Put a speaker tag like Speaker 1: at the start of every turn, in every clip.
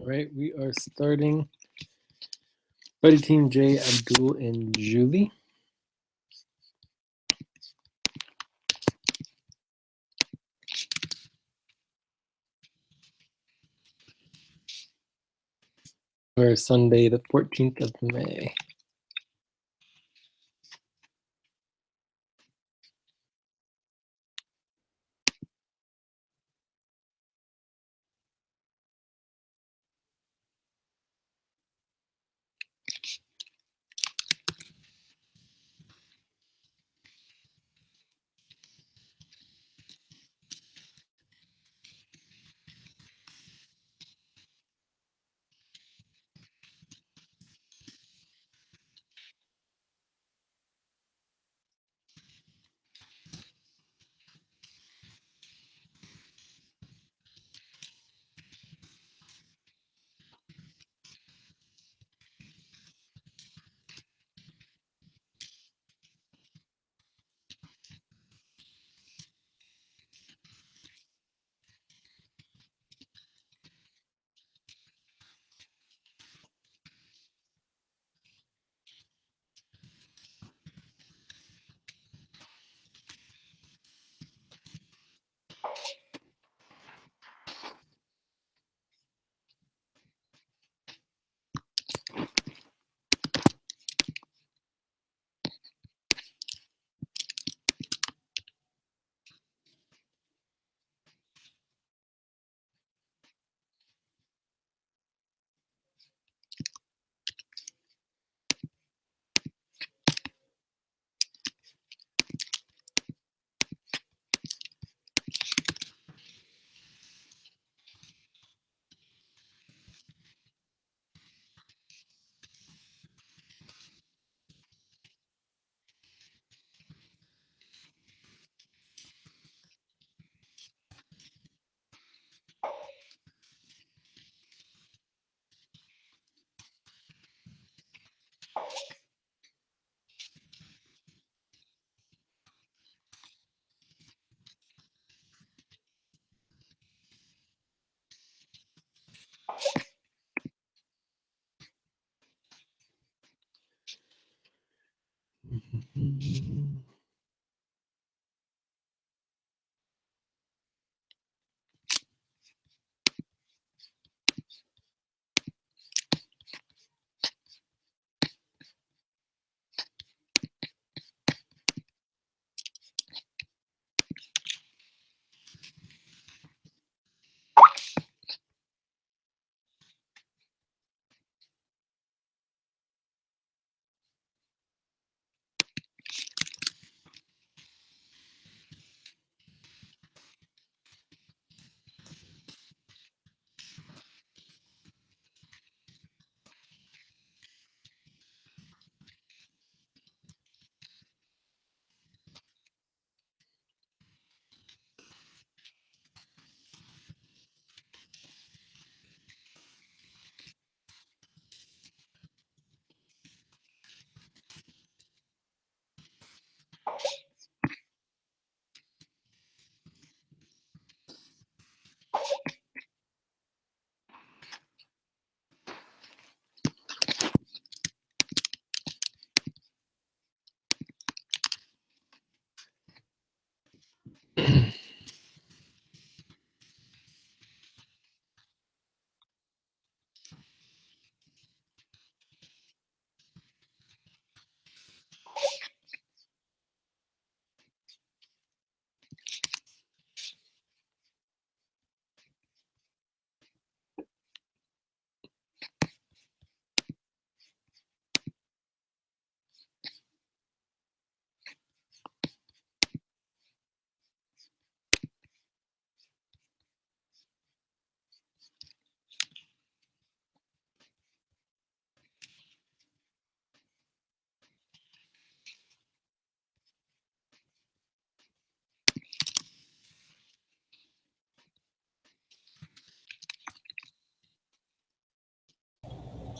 Speaker 1: right, we are starting Buddy Team J, Abdul, and Julie. For Sunday, the 14th of May.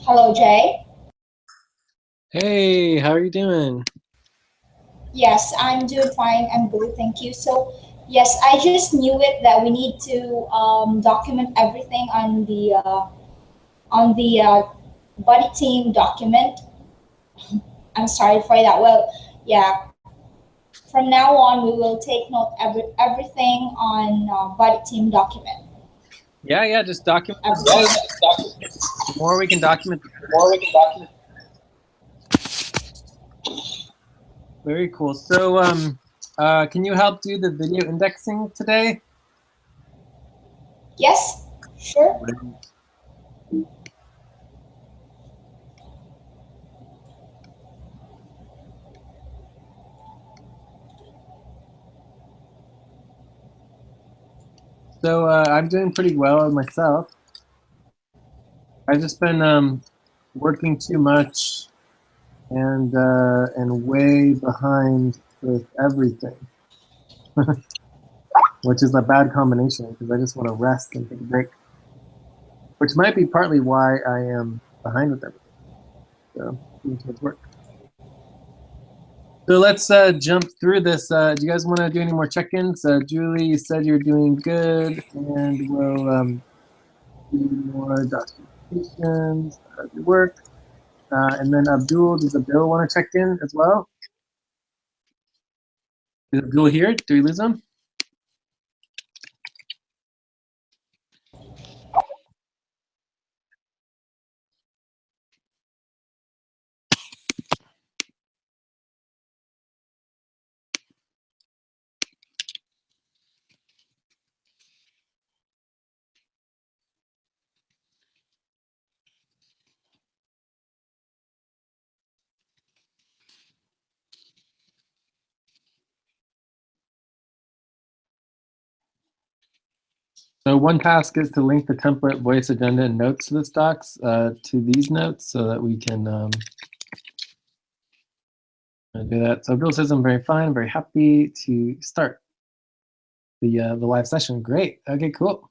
Speaker 2: Hello, Jay.
Speaker 1: Hey, how are you doing?
Speaker 2: Yes, I'm doing fine. I'm good, thank you. So, yes, I just knew it that we need to document everything on the on the body team document. I'm sorry for that. Well, yeah. From now on, we will take note everything on body team document.
Speaker 1: Yeah, just document.
Speaker 2: Everything.
Speaker 1: The more we can document, the better. Very cool. So, can you help do the video indexing today?
Speaker 2: Yes, sure.
Speaker 1: So I'm doing pretty well myself. I've just been working too much and way behind with everything, which is a bad combination because I just want to rest and take a break, which might be partly why I am behind with everything. So towards work. So let's jump through this. Do you guys want to do any more check-ins? Julie, you said you're doing good, and we'll do more documentations of your work. And then Abdul, does Abdul want to check in as well? Is Abdul here? Do we lose him? So one task is to link the template, voice, agenda, and notes to this docs to these notes so that we can do that. So Abdul says, I'm very fine, very happy to start the live session. Great. Okay, cool.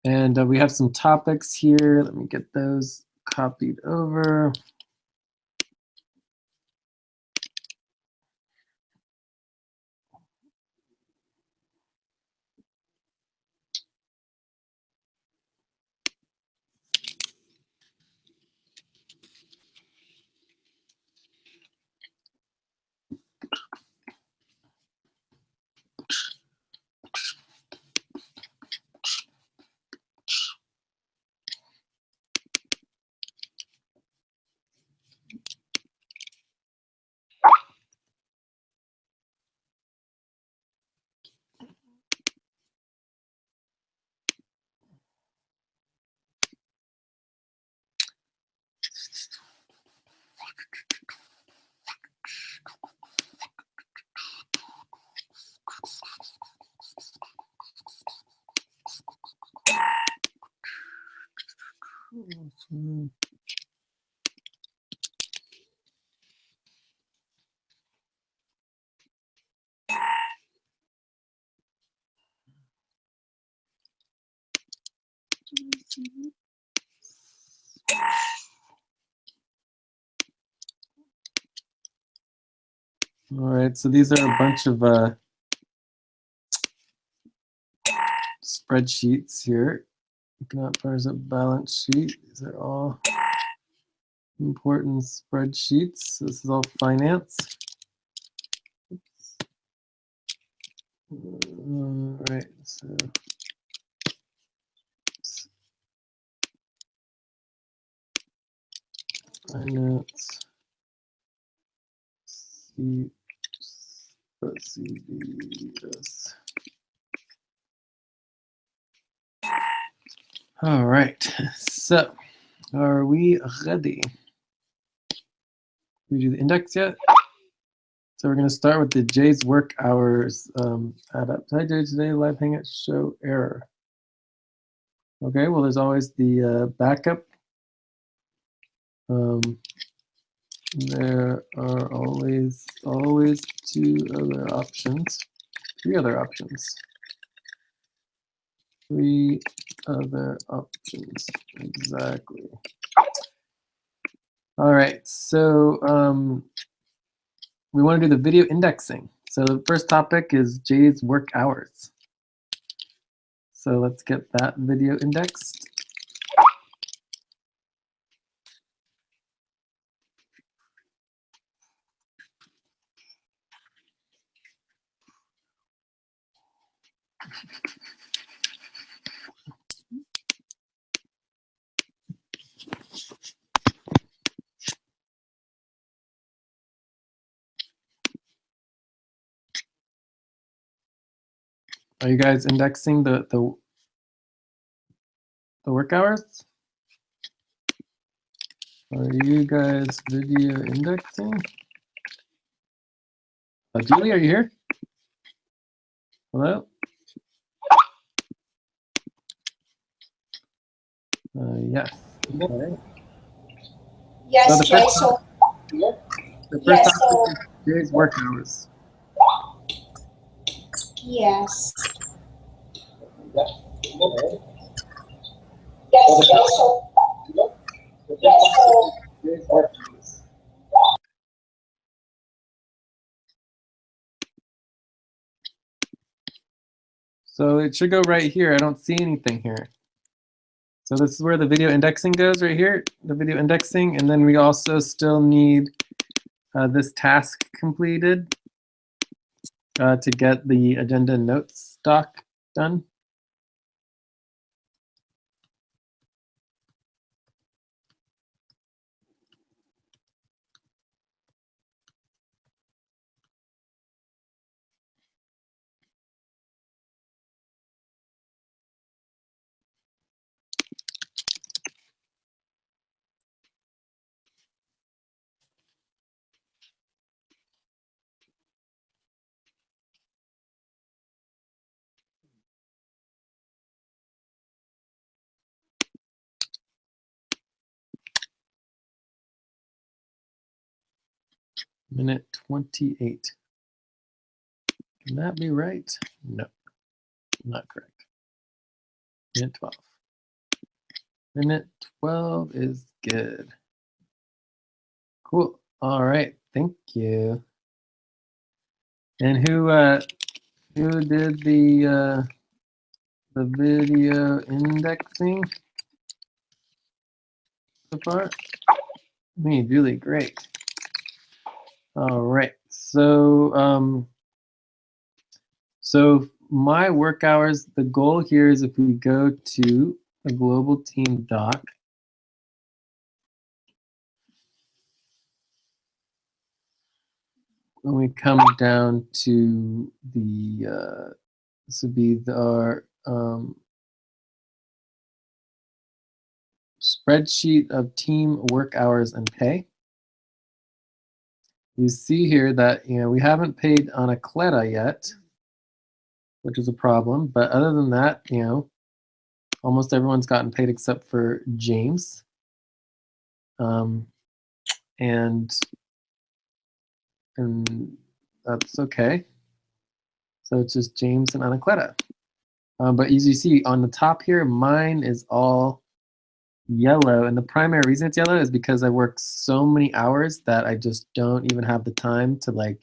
Speaker 1: And we have some topics here. Let me get those copied over. All right, so these are a bunch of spreadsheets here. There's a balance sheet. These are all important spreadsheets. This is all finance. All right, so finance. Let's see this. All right, so are we ready? We do the index yet? So we're going to start with the Jay's work hours. Add up. Hi Jay, today live hangout show error. Okay, well there's always the backup. There are always two other options. Three other options. Three other options. Exactly. All right, so we want to do the video indexing. So the first topic is Jay's work hours. So let's get that video indexed. Are you guys indexing the work hours? Are you guys video indexing? Julie, are you here? Hello? Yes. Okay.
Speaker 2: Yes,
Speaker 1: So
Speaker 2: Jay. So
Speaker 1: the first
Speaker 2: yes.
Speaker 1: topic
Speaker 2: So
Speaker 1: is today's work hours.
Speaker 2: yes.
Speaker 1: Okay.
Speaker 2: Yes, Jay. So yes. So
Speaker 1: Today's work hours. So it should go right here. I don't see anything here. So this is where the video indexing goes right here, the video indexing. And then we also still need this task completed to get the agenda notes doc done. Minute 28. Can that be right? No, not correct. Minute 12. Minute 12 is good. Cool. All right. Thank you. And who did the video indexing so far? Me, Julie. Great. All right. So so my work hours. The goal here is if we go to a global team doc. When we come down to the this would be our spreadsheet of team work hours and pay. You see here that we haven't paid on AaT yet, which is a problem. But other than that, almost everyone's gotten paid except for James, and that's okay. So it's just James and Anacleta. But as you see on the top here, mine is all yellow, and the primary reason it's yellow is because I work so many hours that I just don't even have the time to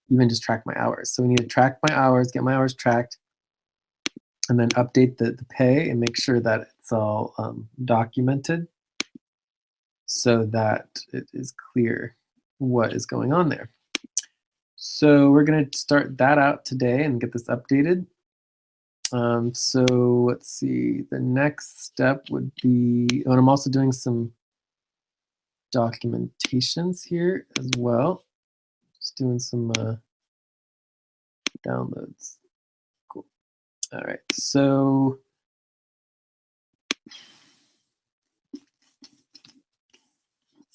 Speaker 1: even just track my hours. So we need to track my hours, get my hours tracked, and then update the pay and make sure that it's all documented so that it is clear what is going on there. So we're going to start that out today and get this updated. So let's see, the next step would be, and I'm also doing some documentations here as well. Just doing some downloads. Cool. All right, so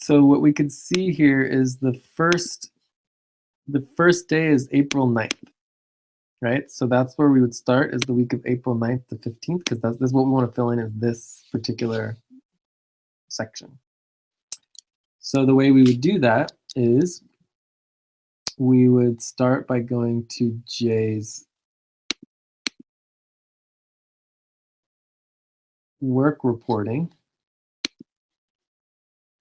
Speaker 1: what we could see here is the first day is April 9th, right? So that's where we would start, is the week of April 9th to 15th, because that's what we want to fill in this particular section. So the way we would do that is we would start by going to Jay's work reporting.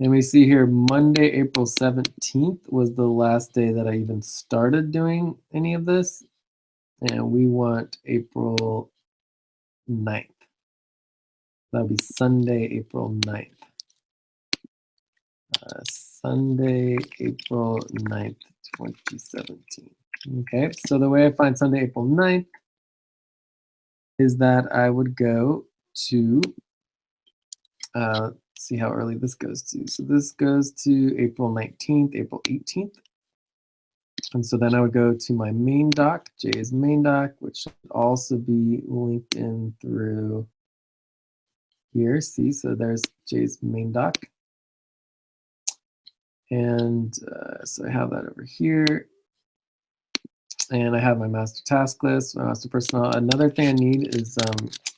Speaker 1: And we see here Monday, April 17th was the last day that I even started doing any of this. And we want April 9th. That would be Sunday, April 9th. Sunday, April 9th, 2017. Okay, so the way I find Sunday, April 9th is that I would go to, let's see how early this goes to. So this goes to April 19th, April 18th. And so then I would go to my main doc, Jay's main doc, which should also be linked in through here. See, so there's Jay's main doc. And so I have that over here. And I have my master task list, my master personnel. Another thing I need is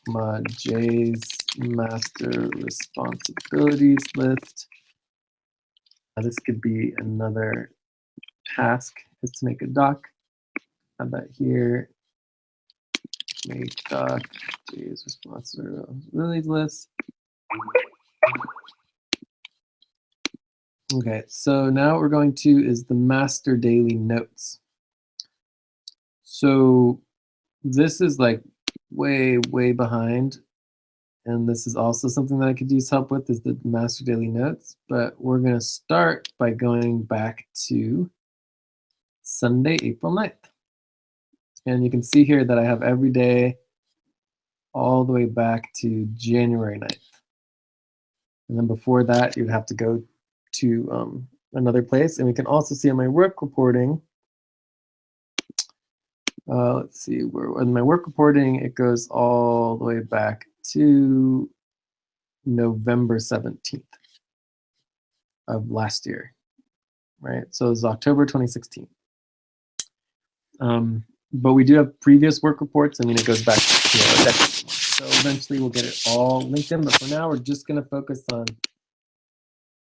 Speaker 1: my Jay's master responsibilities list. This could be another task, is to make a doc. Have that here. Make doc, Jay's responsibilities list. Okay, so now what we're going to is the master daily notes. So this is like way, way behind. And this is also something that I could use help with, is the master daily notes. But we're going to start by going back to Sunday, April 9th. And you can see here that I have every day all the way back to January 9th. And then before that, you'd have to go to another place. And we can also see on my work reporting, let's see, where in my work reporting, it goes all the way back to November 17th of last year, right? So it's October 2016. But we do have previous work reports. I mean, it goes back to a decade. So eventually we'll get it all linked in. But for now, we're just going to focus on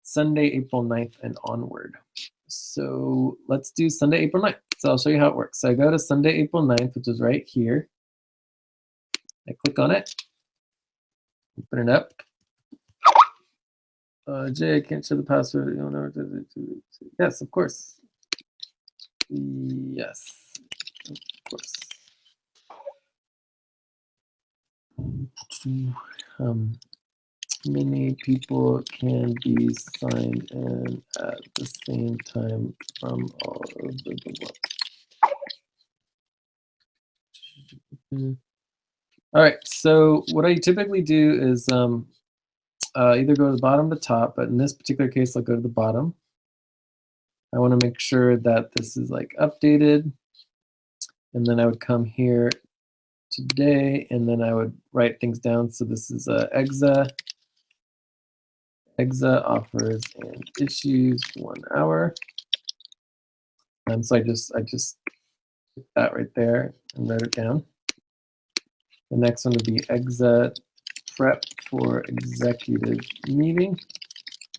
Speaker 1: Sunday, April 9th and onward. So let's do Sunday, April 9th. So I'll show you how it works. So I go to Sunday, April 9th, which is right here. I click on it, open it up. Jay, I can't show the password. You don't know. Yes, of course. Yes, of course. Many people can be signed in at the same time from all over the world. All right, so what I typically do is either go to the bottom or the top, but in this particular case, I'll go to the bottom. I want to make sure that this is like updated, and then I would come here today, and then I would write things down. So this is EXA offers and issues 1 hour. And so I just put that right there and wrote it down. The next one would be EXA prep for executive meeting,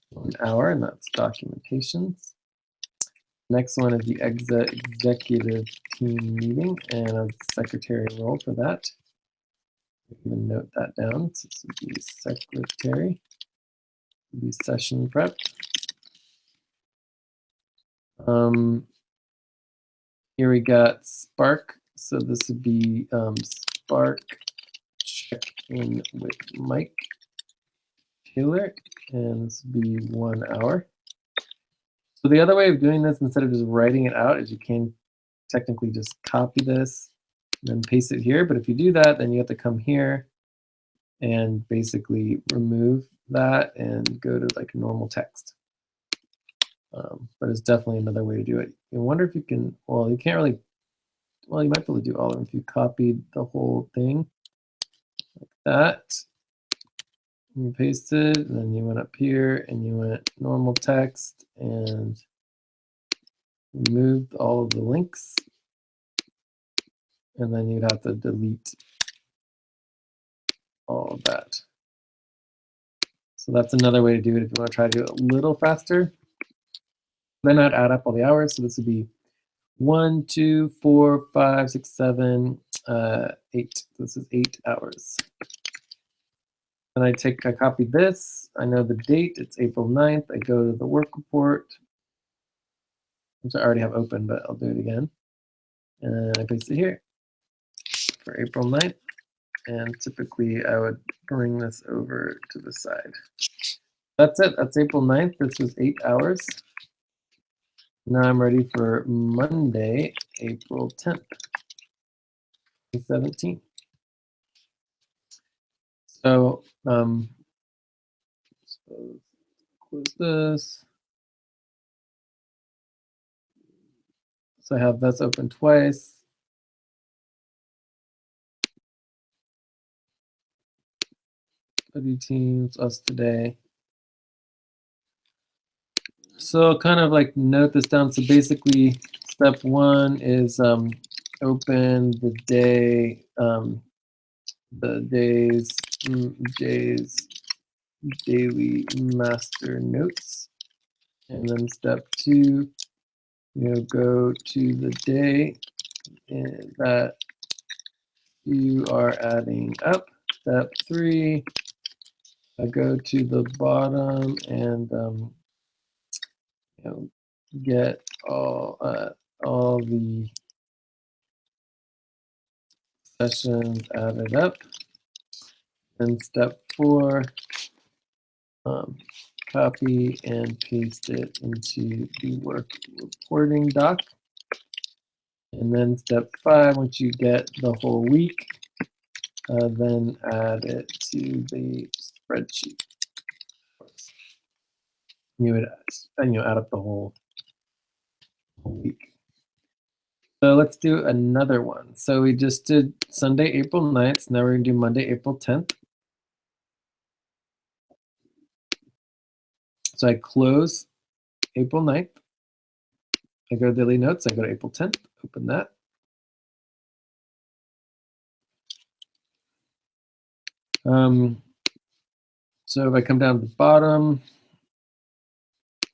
Speaker 1: 1 hour, and that's documentations. Next one is the EXA executive team meeting, and a secretary role for that. You can note that down. So this would be secretary. Be session prep. Here we got Spark. So this would be Spark check-in with Mike Taylor, and this would be 1 hour. So the other way of doing this, instead of just writing it out, is you can technically just copy this and then paste it here. But if you do that, then you have to come here and basically remove that and go to like normal text. But it's definitely another way to do it. I wonder if you can, well, you can't really, well, you might be able to do all of them if you copied the whole thing like that. And you pasted, and then you went up here and you went normal text and removed all of the links. And then you'd have to delete all of that. So that's another way to do it if you want to try to do it a little faster. Then I'd add up all the hours. So this would be 1, 2, 4, 5, 6, 7, 8. This is 8 hours. And I copy this. I know the date. It's April 9th. I go to the work report, which I already have open, but I'll do it again. And I paste it here for April 9th. And typically I would bring this over to the side. That's it. That's April 9th. This was 8 hours. Now I'm ready for Monday, April 10th, 2017. So, close this. So I have this open twice. Study teams, us today. So kind of like note this down. So basically, step one is open the day, the day's daily master notes, and then step two, go to the day that you are adding up. Step three, go to the bottom and get all the sessions added up. And step four, copy and paste it into the work reporting doc. And then step five, once you get the whole week, then add it to the spreadsheet. You would add up the whole week. So let's do another one. So we just did Sunday, April 9th. Now we're going to do Monday, April 10th. So I close April 9th. I go to daily notes. I go to April 10th. Open that. So if I come down to the bottom,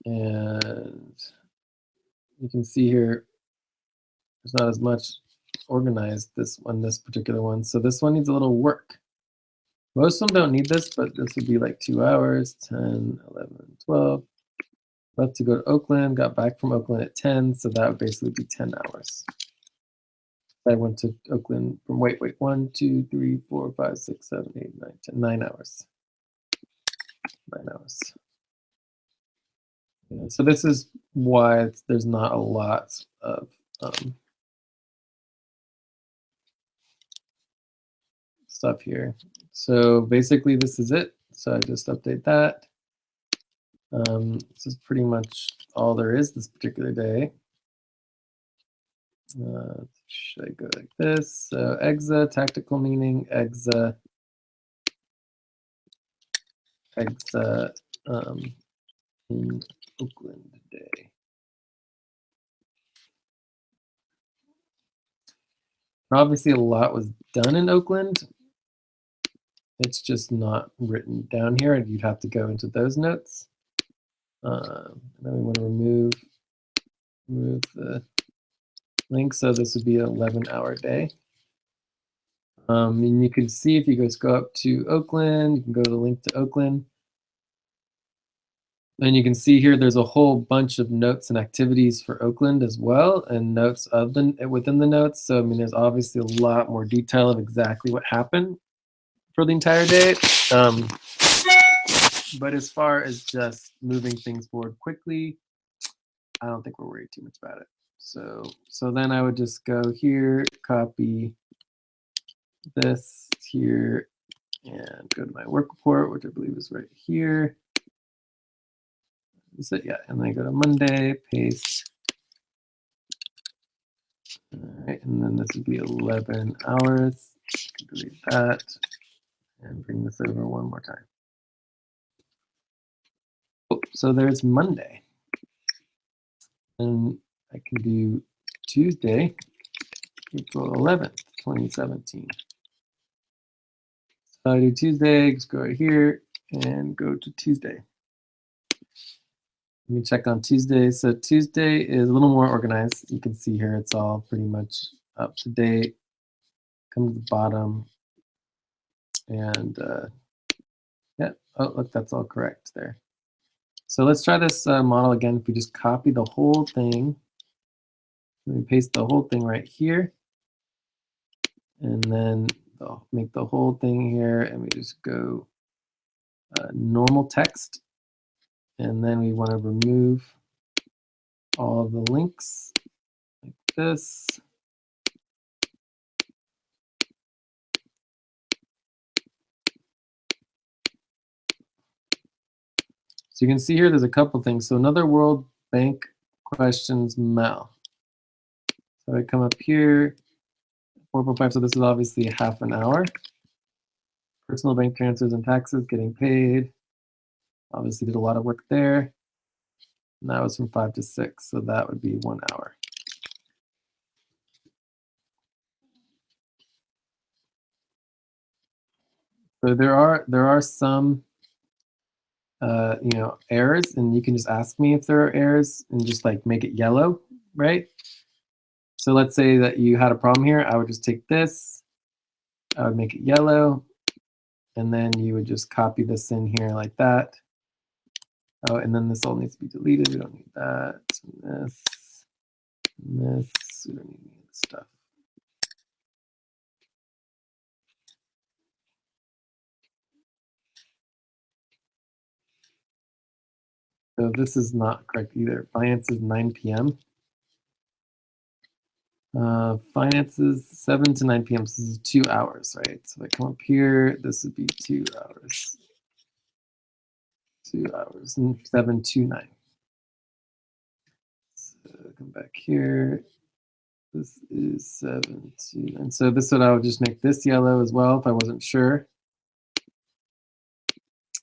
Speaker 1: and you can see here, there's not as much organized this particular one. So this one needs a little work. Most of them don't need this, but this would be like 2 hours, 10, 11, 12. Left to go to Oakland, got back from Oakland at 10, so that would basically be 10 hours. I went to Oakland from, 1, 2, 3, 4, 5, 6, 7, 8, 9, 10, 9 hours. 9 hours. Yeah, so this is why there's not a lot of stuff here. So basically this is it. So I just update that. This is pretty much all there is this particular day. Should I go like this? So EXA, tactical meaning, EXA in Oakland day. Obviously a lot was done in Oakland. It's just not written down here, and you'd have to go into those notes. And then we want to remove the link, so this would be an 11-hour day. And you can see if you guys go up to Oakland, you can go to the link to Oakland. And you can see here there's a whole bunch of notes and activities for Oakland as well, and notes within the notes. So I mean, there's obviously a lot more detail of exactly what happened for the entire day. But as far as just moving things forward quickly, I don't think we're worried too much about it. So then I would just go here, copy this here, and go to my work report, which I believe is right here. Is it? Yeah, and then I go to Monday, paste. All right, and then this would be 11 hours. Delete that, and bring this over one more time. Oh, so there's Monday. And I can do Tuesday, April 11th, 2017. So I do Tuesday, just go right here and go to Tuesday. Let me check on Tuesday. So Tuesday is a little more organized. You can see here it's all pretty much up to date. Come to the bottom, and yeah, oh look, that's all correct there. So let's try this model again. If we just copy the whole thing, we paste the whole thing right here, and then make the whole thing here, and we just go normal text, and then we want to remove all of the links like this. So you can see here there's a couple things. So another World Bank questions, Mel. So I come up here, 4.5, so this is obviously half an hour. Personal bank transfers and taxes, getting paid. Obviously did a lot of work there. And that was from 5 to 6, so that would be 1 hour. So there are some errors, and you can just ask me if there are errors and just like make it yellow, right? So let's say that you had a problem here. I would just take this, I would make it yellow, and then you would just copy this in here like that. Oh, and then this all needs to be deleted. We don't need that. And this, and this. We don't need any of this stuff. So this is not correct either. Finance is 9 p.m. Finances 7 to 9 p.m. So this is 2 hours, right? So if I come up here, this would be 2 hours. 2 hours and 7 to 9. So come back here. This is 7 to 9. So this one I would just make this yellow as well if I wasn't sure.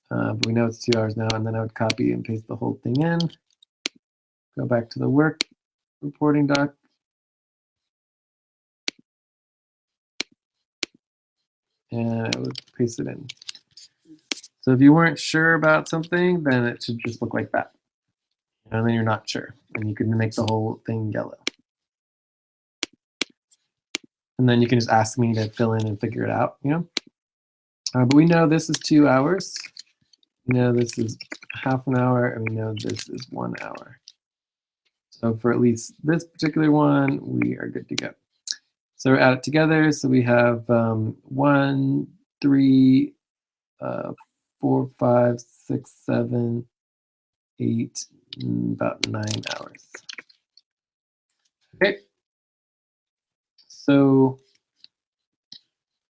Speaker 1: But we know it's 2 hours now, and then I would copy and paste the whole thing in. Go back to the work reporting doc. And I would paste it in. So if you weren't sure about something, then it should just look like that. And then you're not sure, and you can make the whole thing yellow. And then you can just ask me to fill in and figure it out, But we know this is 2 hours. We know this is half an hour, and we know this is 1 hour. So for at least this particular one, we are good to go. So we add it together. So we have 1, 3, 4, 5, 6, 7, 8, about 9 hours. Okay. So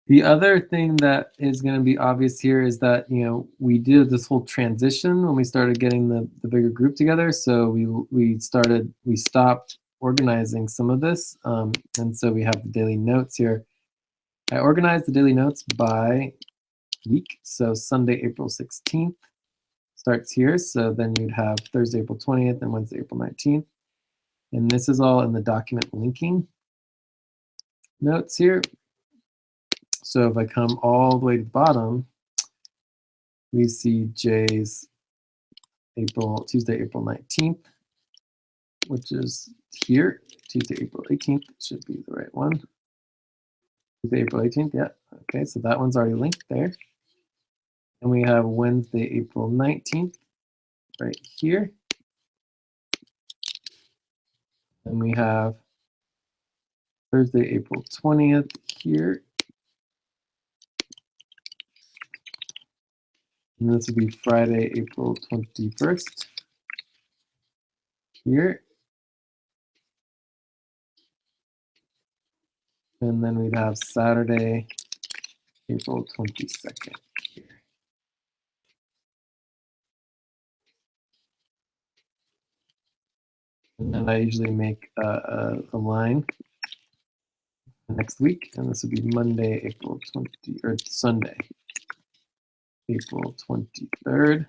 Speaker 1: the other thing that is going to be obvious here is that, we did this whole transition when we started getting the bigger group together. So we stopped organizing some of this. And so we have the daily notes here. I organized the daily notes by week. So Sunday, April 16th starts here. So then you'd have Thursday, April 20th and Wednesday, April 19th. And this is all in the document linking notes here. So if I come all the way to the bottom, we see Jay's Tuesday, April 19th, which is here. Tuesday, April 18th should be the right one. Tuesday, April 18th, yeah. Okay, so that one's already linked there. And we have Wednesday, April 19th right here. And we have Thursday, April 20th here. And this would be Friday, April 21st here. And then we'd have Saturday, April 22nd here. And then I usually make a line next week, and this would be Monday, April 20, or Sunday, April 23rd,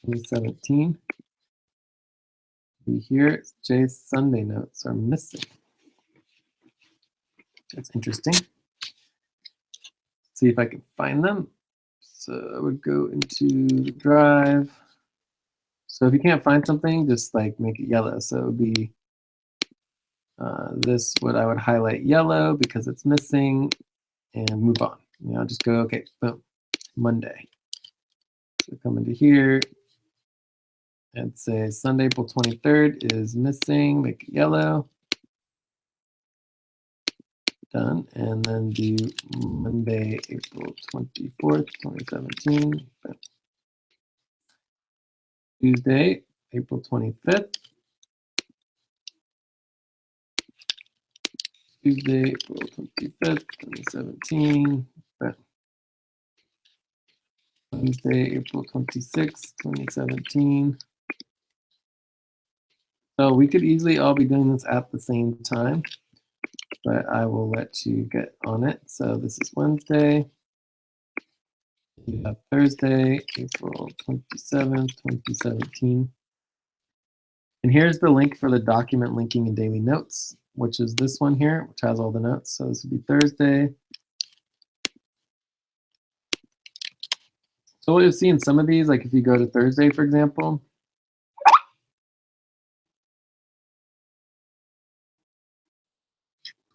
Speaker 1: 2017. Here, Jay's Sunday notes are missing. That's interesting. See if I can find them. So I would go into the drive. So if you can't find something, just like make it yellow. So it would be this, what I would highlight yellow because it's missing, and move on. Just go, okay, boom, Monday. So come into here and say Sunday, April 23rd is missing, make it yellow. Done. And then do Monday, April 24th, 2017. Tuesday, April 25th. Tuesday, April 25th, 2017. Wednesday, April 26th, 2017. So we could easily all be doing this at the same time, but I will let you get on it. So this is Wednesday. We have Thursday, April 27th, 2017. And here's the link for the document linking and daily notes, which is this one here, which has all the notes. So this would be Thursday. So what you'll see in some of these, like if you go to Thursday, for example,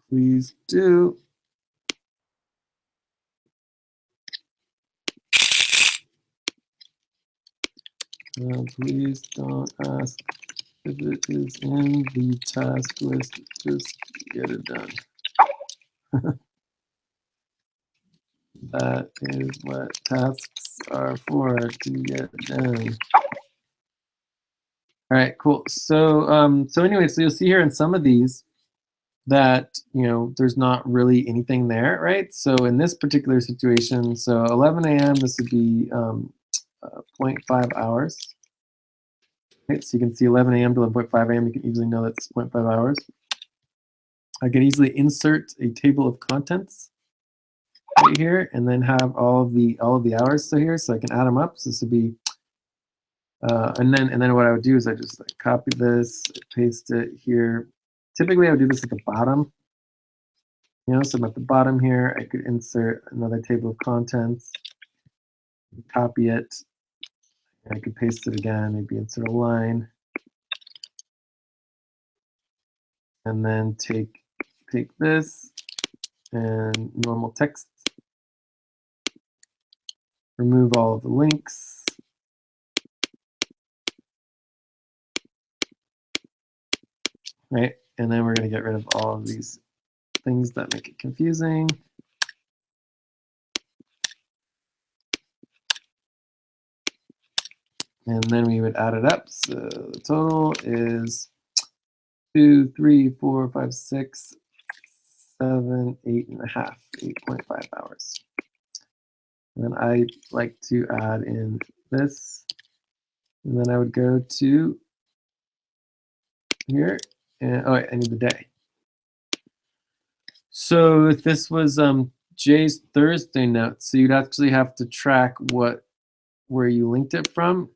Speaker 1: please do. Please don't ask if it is in the task list, just get it done. That is what tasks are for, to get done. All right, cool. So so anyway, so you'll see here in some of these that, you know, there's not really anything there, right? So in this particular situation, so 11 a.m., this would be 0.5 hours. Right, so you can see 11 a.m. to 11.5 a.m. You can easily know that's 0.5 hours. I can easily insert a table of contents right here, and then have all of the hours so here, so I can add them up. So this would be, and then what I would do is I just like copy this, paste it here. Typically, I would do this at the bottom. You know, so I'm at the bottom here. I could insert another table of contents, copy it, and I could paste it again. Maybe insert a line, and then take this and normal text. Remove all of the links. Right, and then we're going to get rid of all of these things that make it confusing. And then we would add it up. So the total is 2, 3, 4, 5, 6, 7, 8.5, 8.5 hours. And then I like to add in this. And then I would go to here. And oh, I need the day. So if this was Jay's Thursday note, so you'd actually have to track where you linked it from.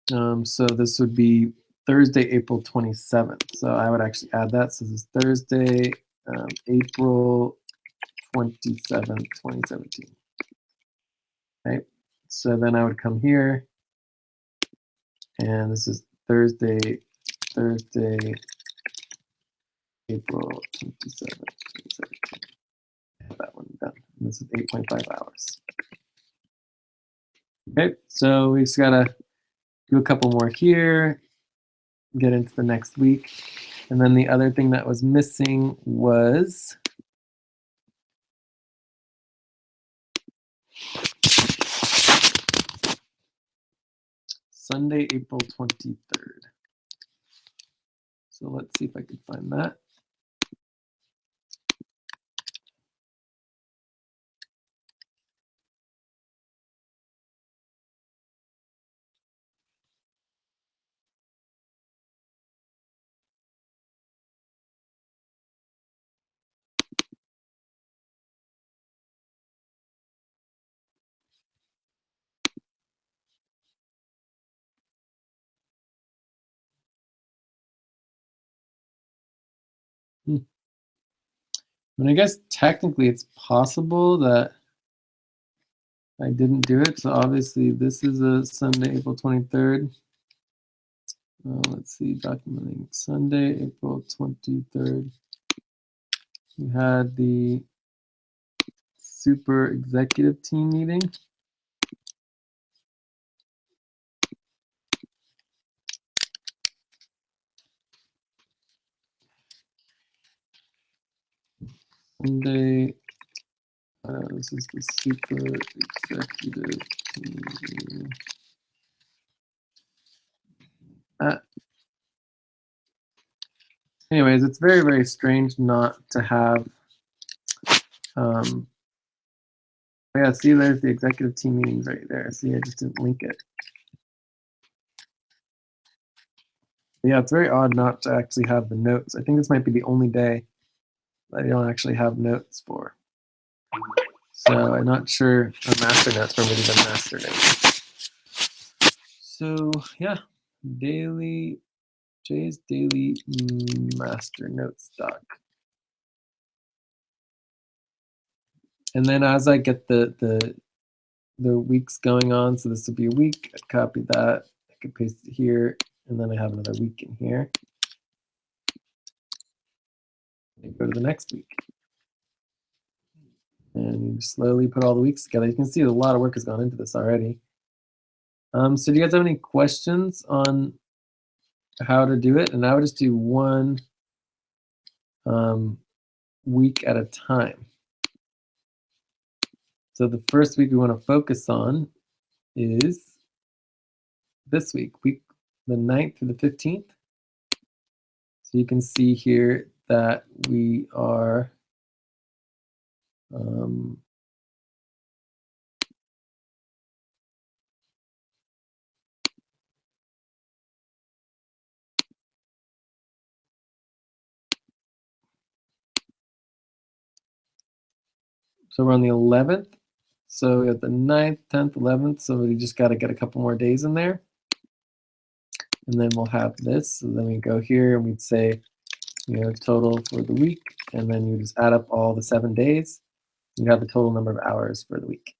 Speaker 1: So this would be Thursday, April 27th. So I would actually add that. So this is Thursday, April 27th, 2017. Right. So then I would come here, and this is Thursday, April 27th, 2017. That one done. And this is 8.5 hours. Okay, so we just gotta do a couple more here, get into the next week. And then the other thing that was missing was Sunday, April 23rd. So let's see if I can find that. I guess technically it's possible that I didn't do it. So obviously this is a Sunday, April 23rd. Let's see, documenting Sunday, April 23rd. We had the super executive team meeting. Sunday, this is the super executive team meeting. Anyways, it's very, very strange not to have Oh, yeah, see, there's the executive team meetings right there. See, I just didn't link it. Yeah, it's very odd not to actually have the notes. I think this might be the only day that I don't actually have notes for. So I'm not sure on master notes for me to the master notes. So yeah, Jay's daily master notes doc. And then as I get the weeks going on, so this would be a week, I'd copy that, I could paste it here, and then I have another week in here. And go to the next week. And you slowly put all the weeks together. You can see a lot of work has gone into this already. So do you guys have any questions on how to do it? And I would just do one week at a time. So the first week we want to focus on is this week, the 9th through the 15th. So you can see here that we are so we're on the 11th. So we have the 9th, 10th, 11th. So we just got to get a couple more days in there. And then we'll have this. So then we go here and we'd say, total for the week. And then you just add up all the 7 days. You have the total number of hours for the week.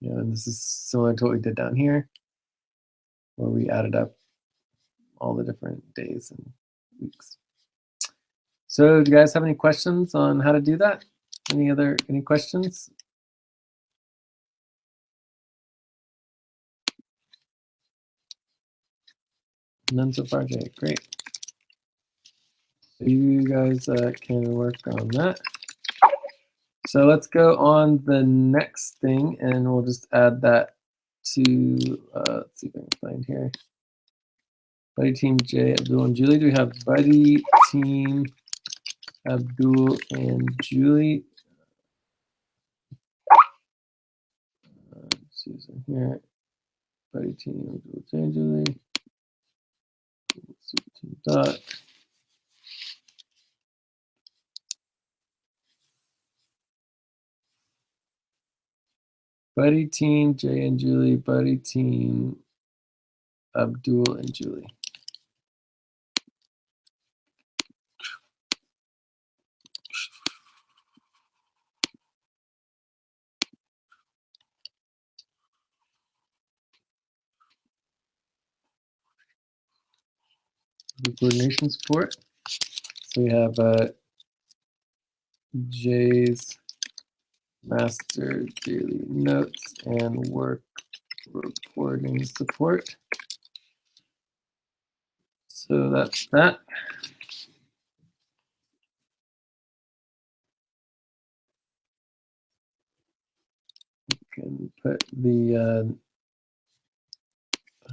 Speaker 1: And this is similar to what we did down here, where we added up all the different days and weeks. So do you guys have any questions on how to do that? Any questions? None so far, Jay. Great. So you guys can work on that. So let's go on the next thing, and we'll just add that to, let's see if I can find here. Buddy team Jay, Abdul, and Julie. Do we have buddy team Abdul and Julie? Susan here. Buddy team Abdul, Jay, and Julie. Super team dot. Buddy team Jay and Julie. Buddy team Abdul and Julie. The coordination support. So we have Jay's master daily notes and work reporting support. So that's that. You can put the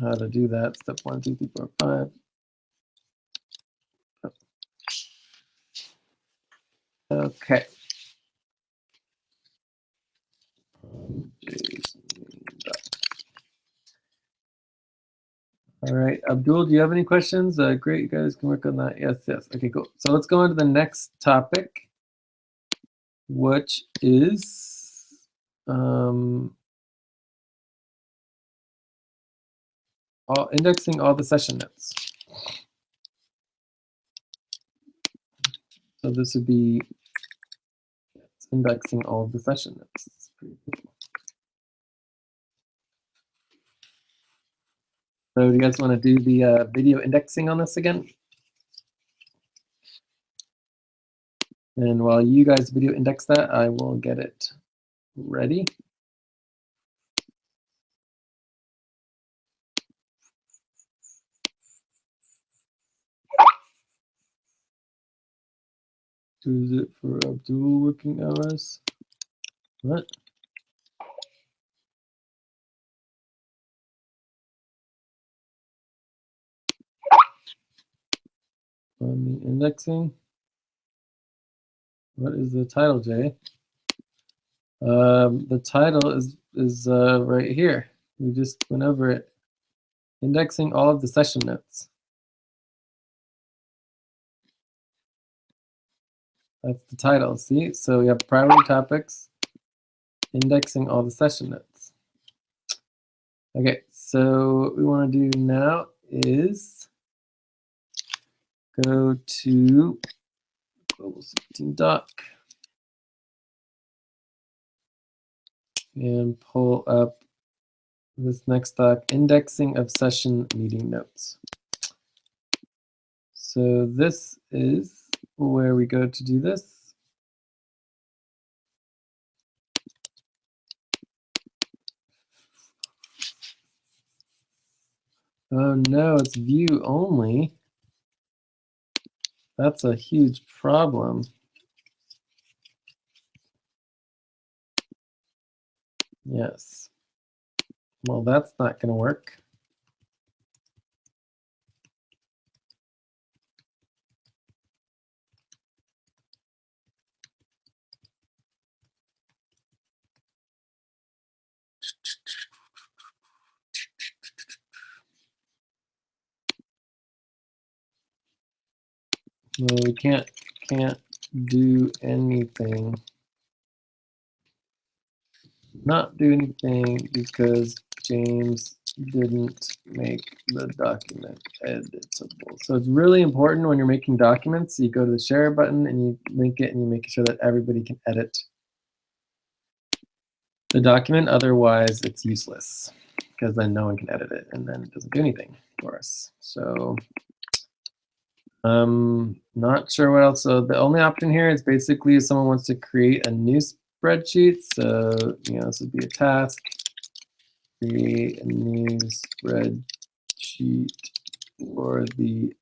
Speaker 1: how to do that. Step 1, 2, 3, 4, 5. Okay. All right, Abdul, do you have any questions? Great, you guys can work on that. Yes, yes. Okay, cool. So let's go on to the next topic, which is indexing all the session notes. So this would be indexing all of the session notes. It's pretty cool. So do you guys want to do the video indexing on this again? And while you guys video index that, I will get it ready. Is it for Abdul working hours? What? On the indexing. What is the title, Jay? The title is right here. We just went over it. Indexing all of the session notes. That's the title. See? So we have priority topics, indexing all the session notes. Okay, so what we want to do now is go to Global Team Doc and pull up this next doc, indexing of session meeting notes. So this is where we go to do this. Oh no, it's view only. That's a huge problem. Yes. Well, that's not going to work. Well, we can't do anything. Not do anything because James didn't make the document editable. So it's really important when you're making documents, you go to the share button and you link it and you make sure that everybody can edit the document. Otherwise, it's useless because then no one can edit it and then it doesn't do anything for us. So not sure what else. So the only option here is basically if someone wants to create a new spreadsheet. So, this would be a task. Create a new spreadsheet for the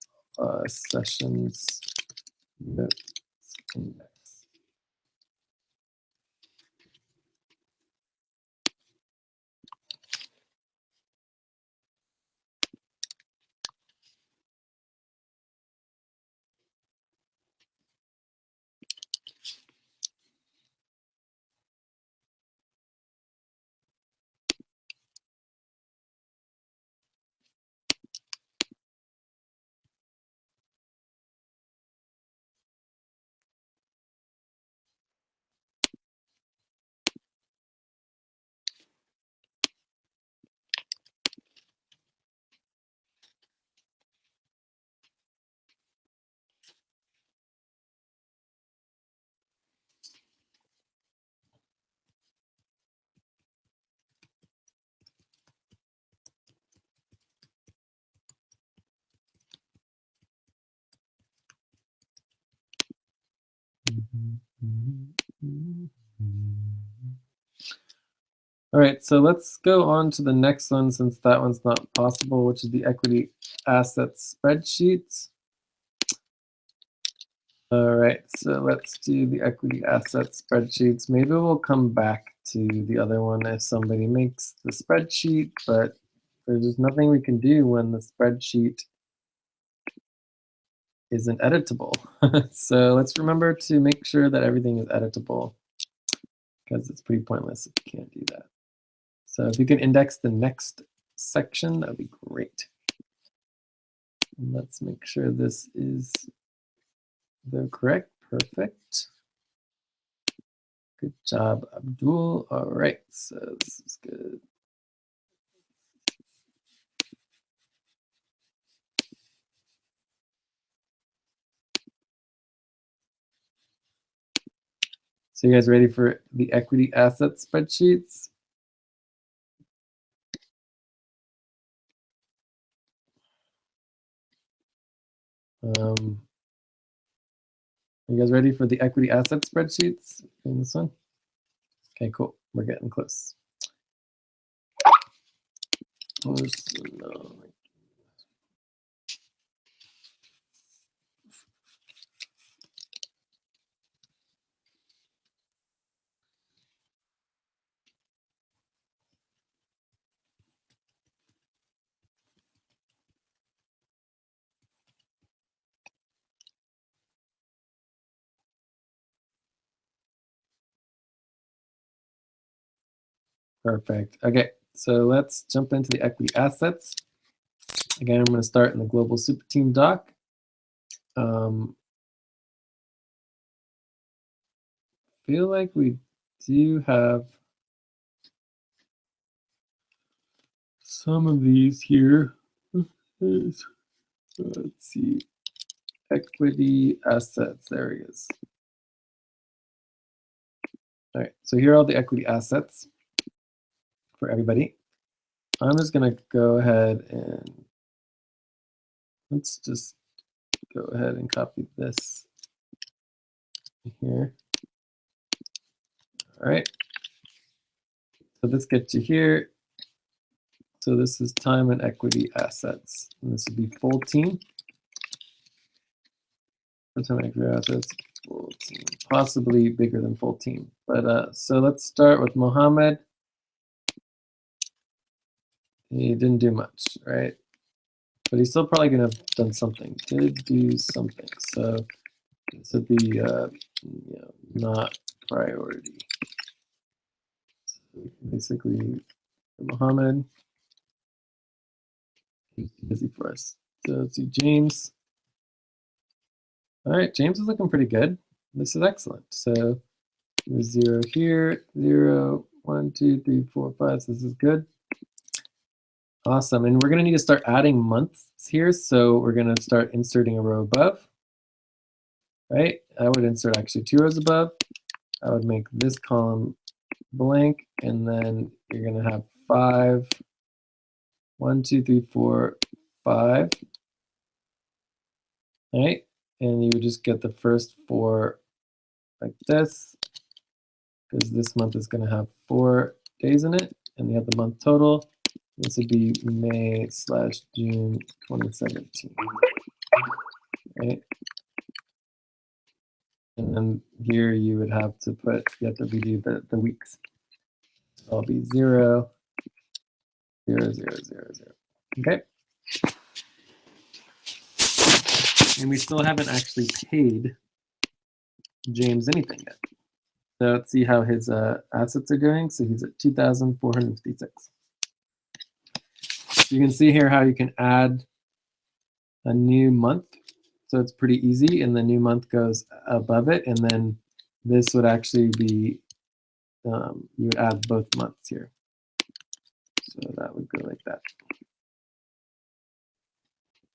Speaker 1: sessions notes index. All right, so let's go on to the next one since that one's not possible, which is the equity assets spreadsheet. All right, so let's do the equity assets spreadsheets. Maybe we'll come back to the other one if somebody makes the spreadsheet, but there's just nothing we can do when the spreadsheet isn't editable. So let's remember to make sure that everything is editable because it's pretty pointless if you can't do that. So if you can index the next section, that'd be great. And let's make sure this is the correct. Perfect. Good job, Abdul. All right, so this is good. So you guys ready for the equity asset spreadsheets? Are you guys ready for the equity asset spreadsheets in this one? Okay, cool. We're getting close. Perfect. Okay, so let's jump into the equity assets. Again, I'm going to start in the global super team doc. Feel like we do have some of these here. Let's see, equity assets, there he is. All right, so here are all the equity assets for everybody. I'm just gonna go ahead and let's just go ahead and copy this here. All right, so this gets you here. So this is time and equity assets. And this would be full team. Time and equity assets, full team, possibly bigger than full team. But so let's start with Mohammed. He didn't do much, right? But he's still probably gonna have done something. Did do something. So this would be not priority. So basically, Mohammed, he's busy for us. So let's see, James. All right, James is looking pretty good. This is excellent. So there's 0 here, 0, 1, 2, 3, 4, 5. So this is good. Awesome. And we're going to need to start adding months here. So we're going to start inserting a row above. Right? I would insert actually 2 rows above. I would make this column blank. And then you're going to have 5. 1, 2, 3, 4, 5. Right? And you would just get the first 4 like this, because this month is going to have 4 days in it, and you have the month total. This would be May/June 2017. Right? And then here you would have to put, you have to redo the weeks. So it'll be 0, 0, 0, 0, 0. Okay? And we still haven't actually paid James anything yet. So let's see how his assets are doing. So he's at 2,456. You can see here how you can add a new month. So it's pretty easy, and the new month goes above it, and then this would actually be, you would add both months here. So that would go like that.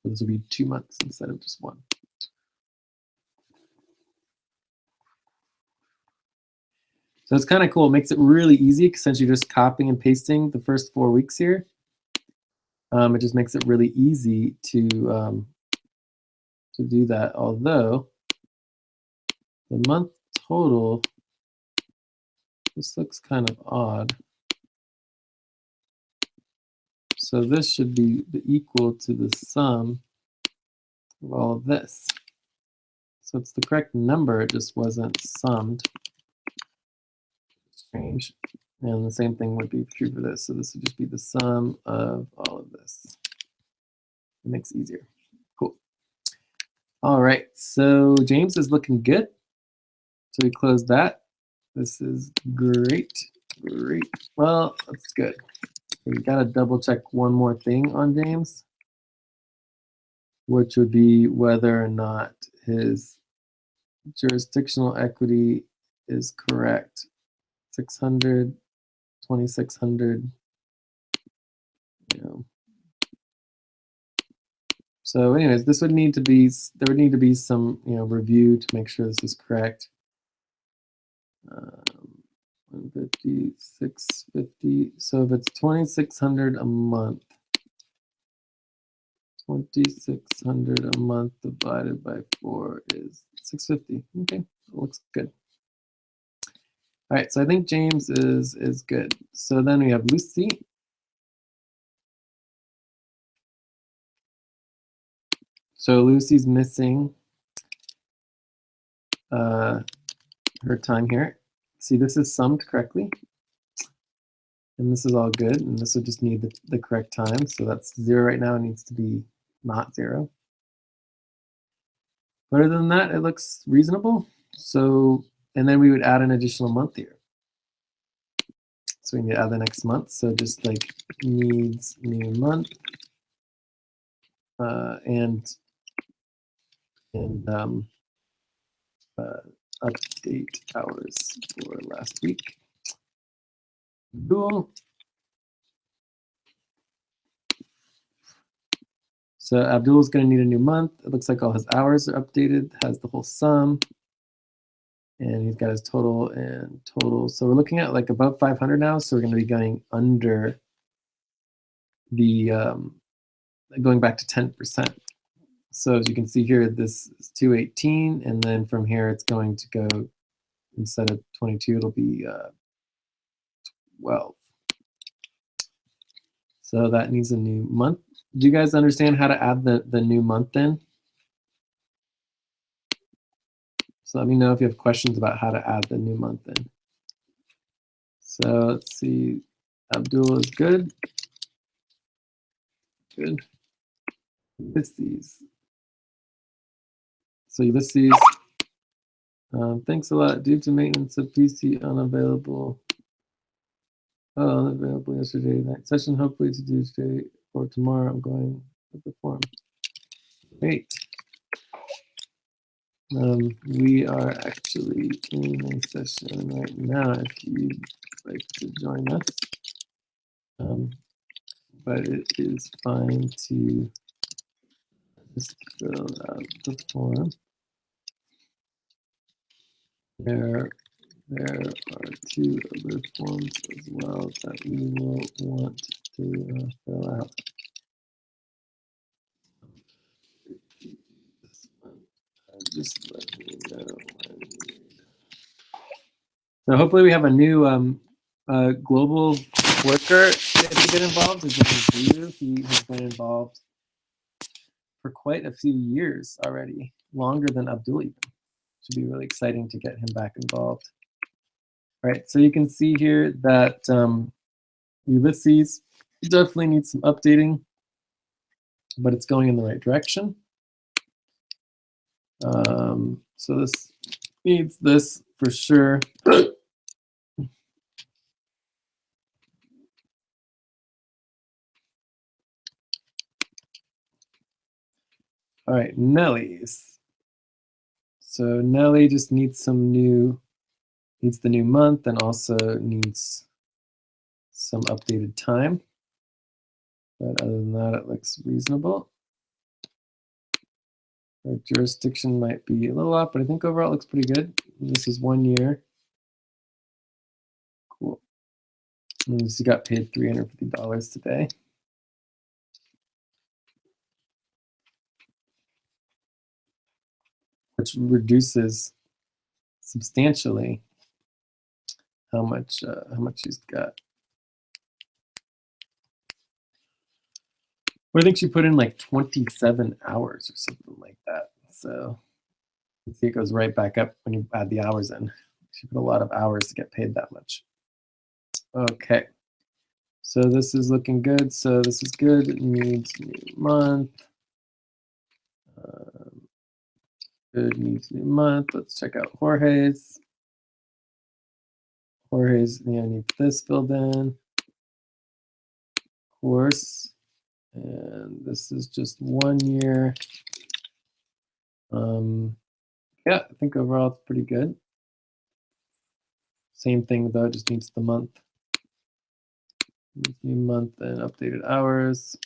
Speaker 1: So this would be 2 months instead of just 1. So it's kind of cool. It makes it really easy since you're just copying and pasting the first 4 weeks here. It just makes it really easy to do that. Although the month total, this looks kind of odd. So this should be equal to the sum of all of this. So it's the correct number, it just wasn't summed. Strange. And the same thing would be true for this. So this would just be the sum of all of this. It makes it easier. Cool. All right, so James is looking good. So we close that. This is great, great. Well, that's good. We gotta double check one more thing on James, which would be whether or not his jurisdictional equity is correct. 600, 2600, you know. So anyways, this would need to be, there would need to be some, review to make sure this is correct. 150, 650. So if it's 2600 a month, 2600 a month divided by 4 is 650. Okay, looks good. All right, so I think James is good. So then we have Lucy. So Lucy's missing her time here. See, this is summed correctly. And this is all good. And this would just need the correct time. So that's 0 right now. It needs to be not 0. But other than that, it looks reasonable. So, and then we would add an additional month here. So we need to add the next month. So just like needs new month and update hours for last week. Cool. So Abdul's going to need a new month. It looks like all his hours are updated, has the whole sum. And he's got his total and total. So we're looking at like above 500 now. So we're going to be going under the, going back to 10%. So as you can see here, this is 218. And then from here, it's going to go, instead of 22, it'll be 12. So that needs a new month. Do you guys understand how to add the new month in? So let me know if you have questions about how to add the new month in. So let's see, Abdul is good. Good. Ulysses. So Ulysses, thanks a lot. Due to maintenance of PC unavailable. Oh, unavailable yesterday night session. Hopefully to do today or tomorrow. I'm going to perform. Great. We are actually in a session right now if you'd like to join us. But it is fine to just fill out the form. There are two other forms as well that we will want to fill out. Just let me know when you need. So hopefully we have a new global worker to get involved. His name is Drew. He has been involved for quite a few years already, longer than Abdul even. Should be really exciting to get him back involved. All right, so you can see here that Ulysses definitely needs some updating, but it's going in the right direction. So this needs this for sure. All right, Nellie's. So Nellie just needs some needs the new month and also needs some updated time. But other than that, it looks reasonable. Our jurisdiction might be a little off, but I think overall it looks pretty good. This is 1 year. Cool. And this got paid $350 today. Which reduces substantially how much she's got. I think she put in like 27 hours or something like that. So you see it goes right back up when you add the hours in. She put a lot of hours to get paid that much. Okay, so this is looking good. So this is good. It needs new month. Good needs new month. Let's check out Jorge's. Jorge's, need this filled in. Course. And this is just 1 year. Yeah, I think overall it's pretty good. Same thing though, just needs the month. New month and updated hours.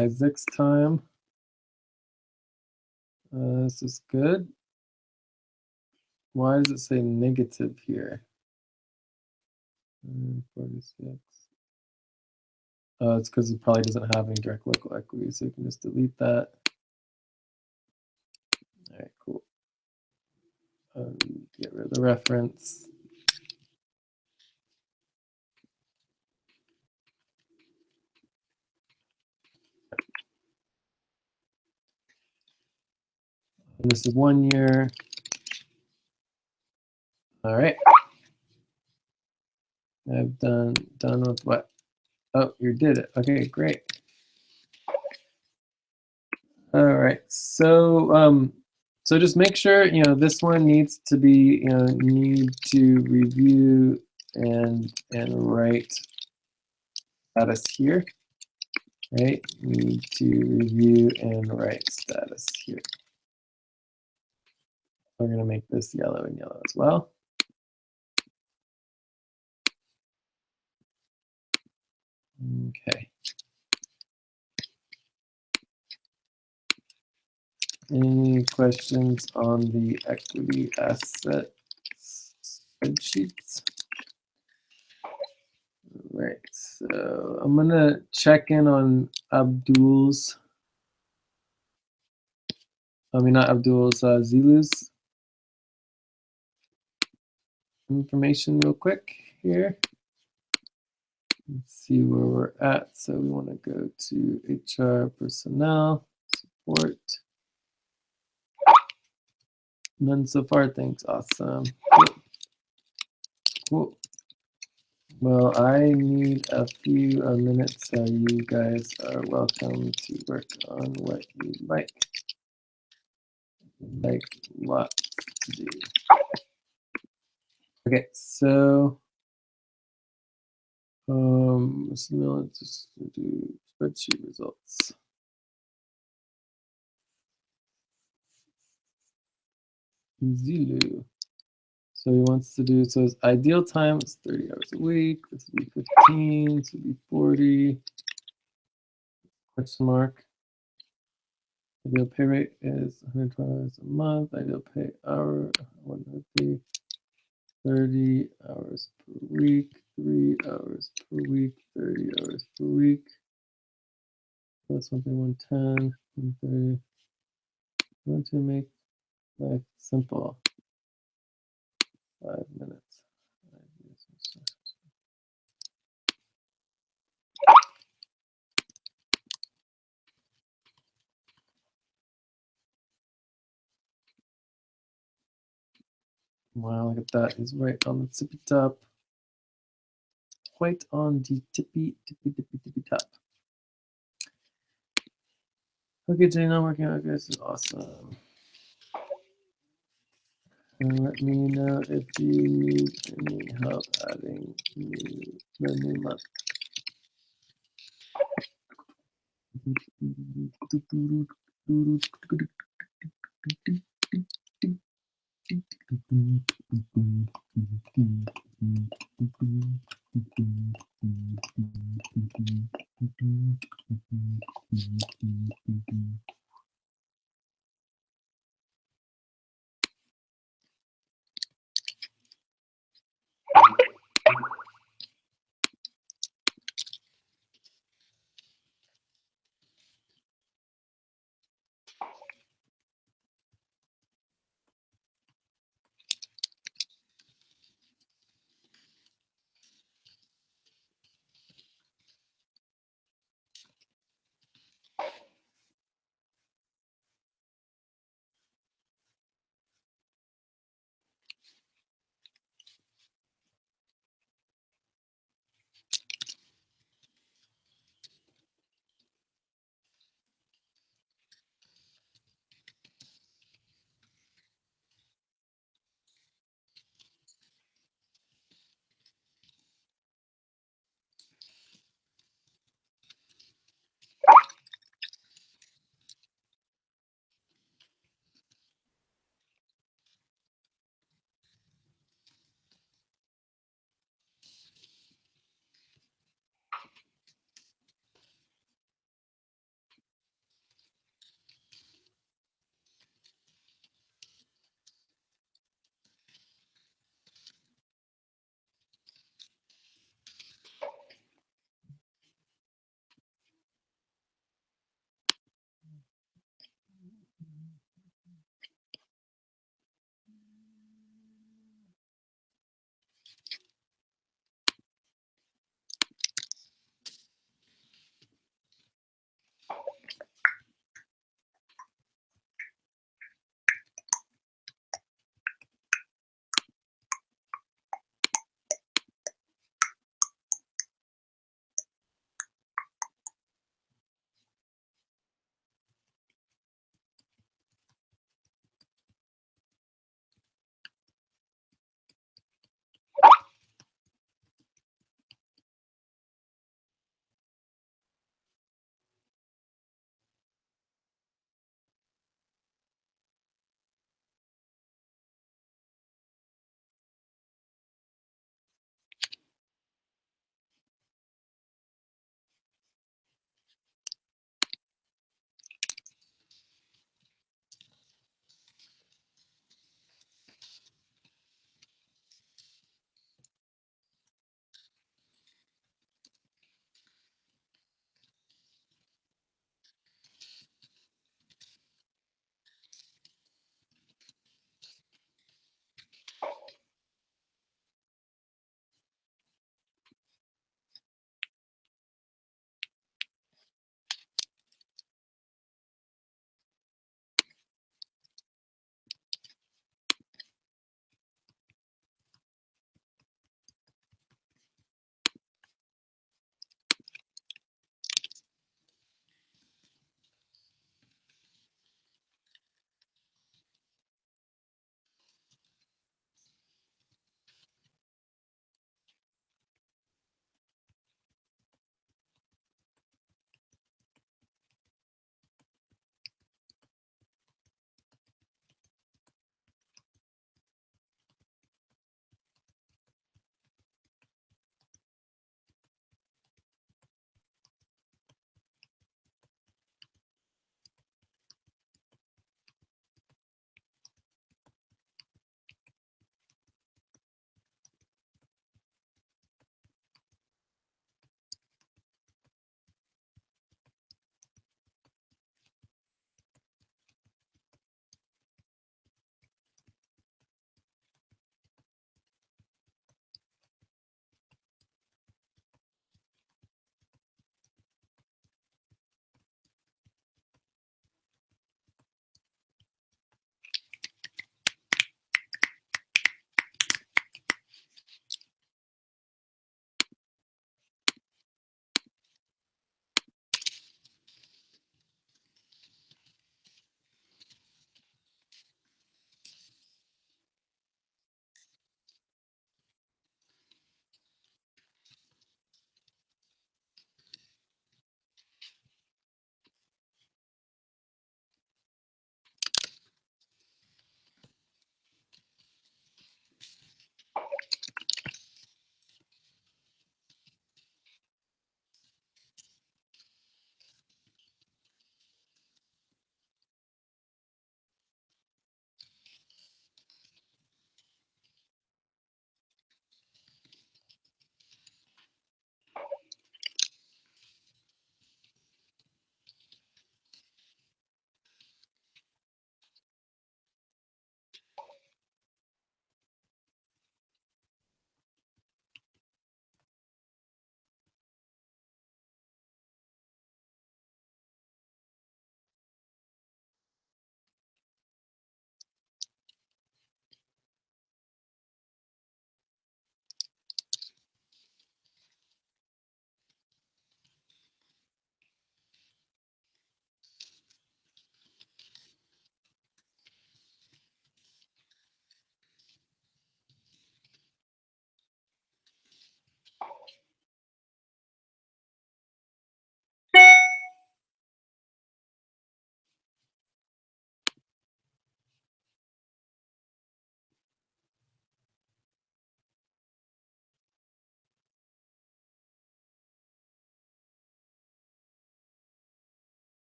Speaker 1: Isaac's time. This is good. Why does it say negative here? 46. It's because it probably doesn't have any direct local equity, so you can just delete that. All right, cool. Get rid of the reference. And this is 1 year. All right. I've done with what? Oh, you did it. Okay, great. All right. So So just make sure, this one needs to be, need to review and write status here, right? Need to review and write status here. We're going to make this yellow and yellow as well. Okay. Any questions on the equity asset spreadsheets? Right, so I'm gonna check in on Abdul's, not Abdul's, Zilu's information real quick here. Let's see where we're at. So we want to go to HR personnel support. None so far, thanks, awesome. Cool. Well, I need a few minutes. You guys are welcome to work on what you like lots to do. Okay, so let's just do spreadsheet results. Zilu. So he wants to do, so his ideal time is 30 hours a week. This would be 15, this would be 40. Question mark. Ideal pay rate is $120 a month. Ideal pay hour, 150. 30 hours per week, 3 hours per week, 30 hours per week. That's something 110, 130. I want to make life simple. 5 minutes. Wow, look at that. He's right on the tippy top. Quite on the tippy top. Okay, Jay, now working out. This is awesome. And let me know if you need any help adding the new month.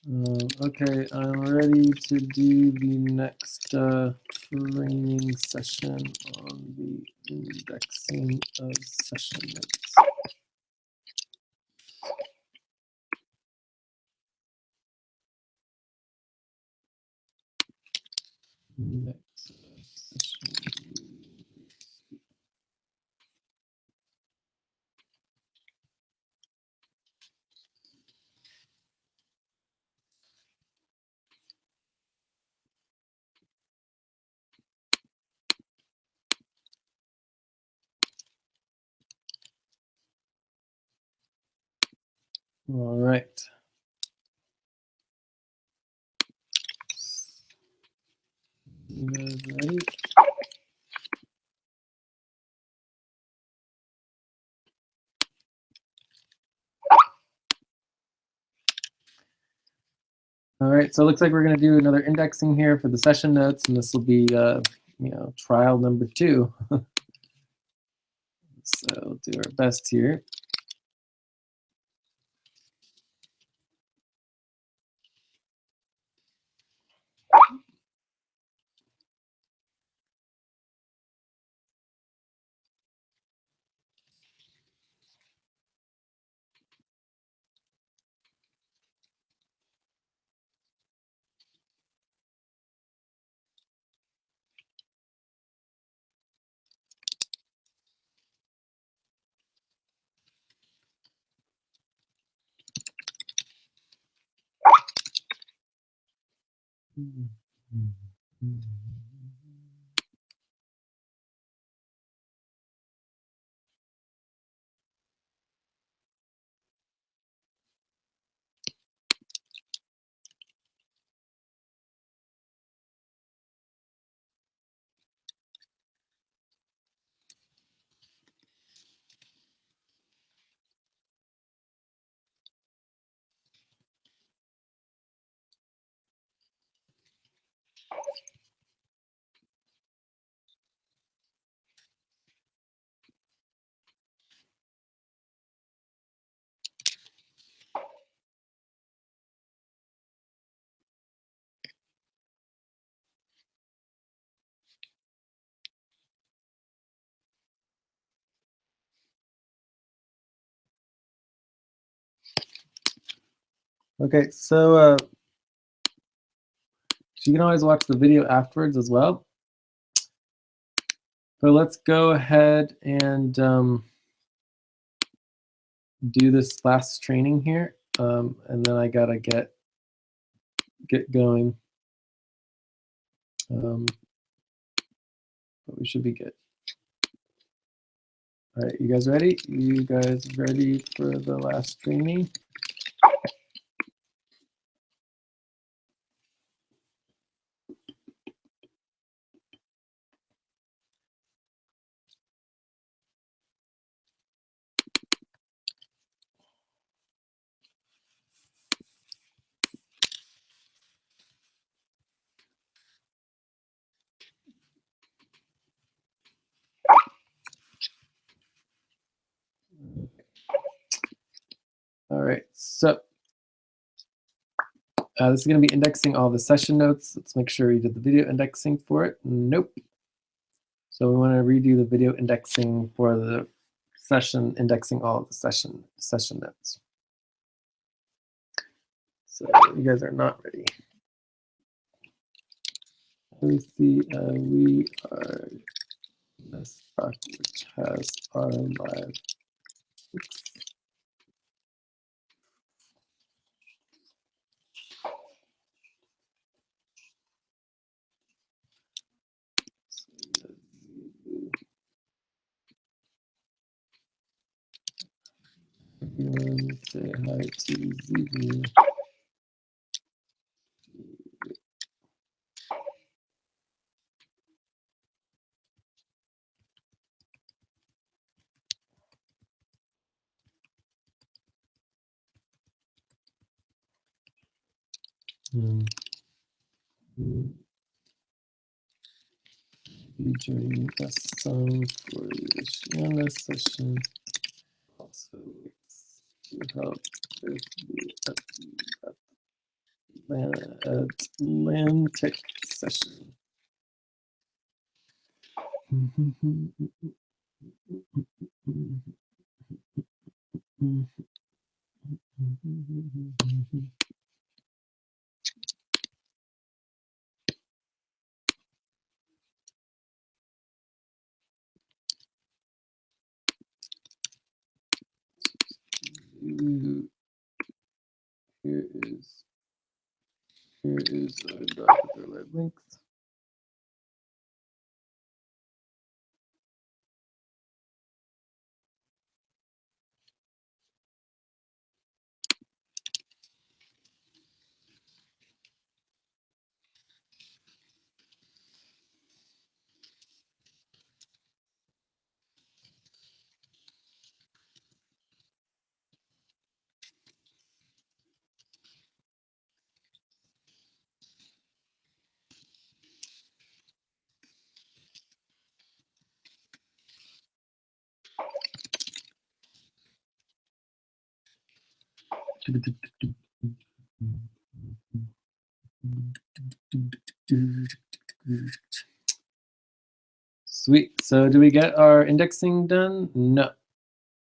Speaker 1: Okay, I'm ready to do the next training session on the indexing of session notes. Index of session. All right. You guys ready? All right, so it looks like we're going to do another indexing here for the session notes, and this will be, trial number 2. So we'll do our best here. Okay, so you can always watch the video afterwards as well. But let's go ahead and do this last training here, and then I gotta get going. But we should be good. All right, you guys ready? You guys ready for the last training? All right, so this is going to be indexing all the session notes. Let's make sure you did the video indexing for it. Nope. So we want to redo the video indexing for the session, indexing all of the session notes. So you guys are not ready. Let me see. We are this doc which has our live. Everyone say hi to ZB. Featuring a song for the Shiana session. Also, to help with the Atlantic session. Here is our doc with our live links. Sweet. So do we get our indexing done? No.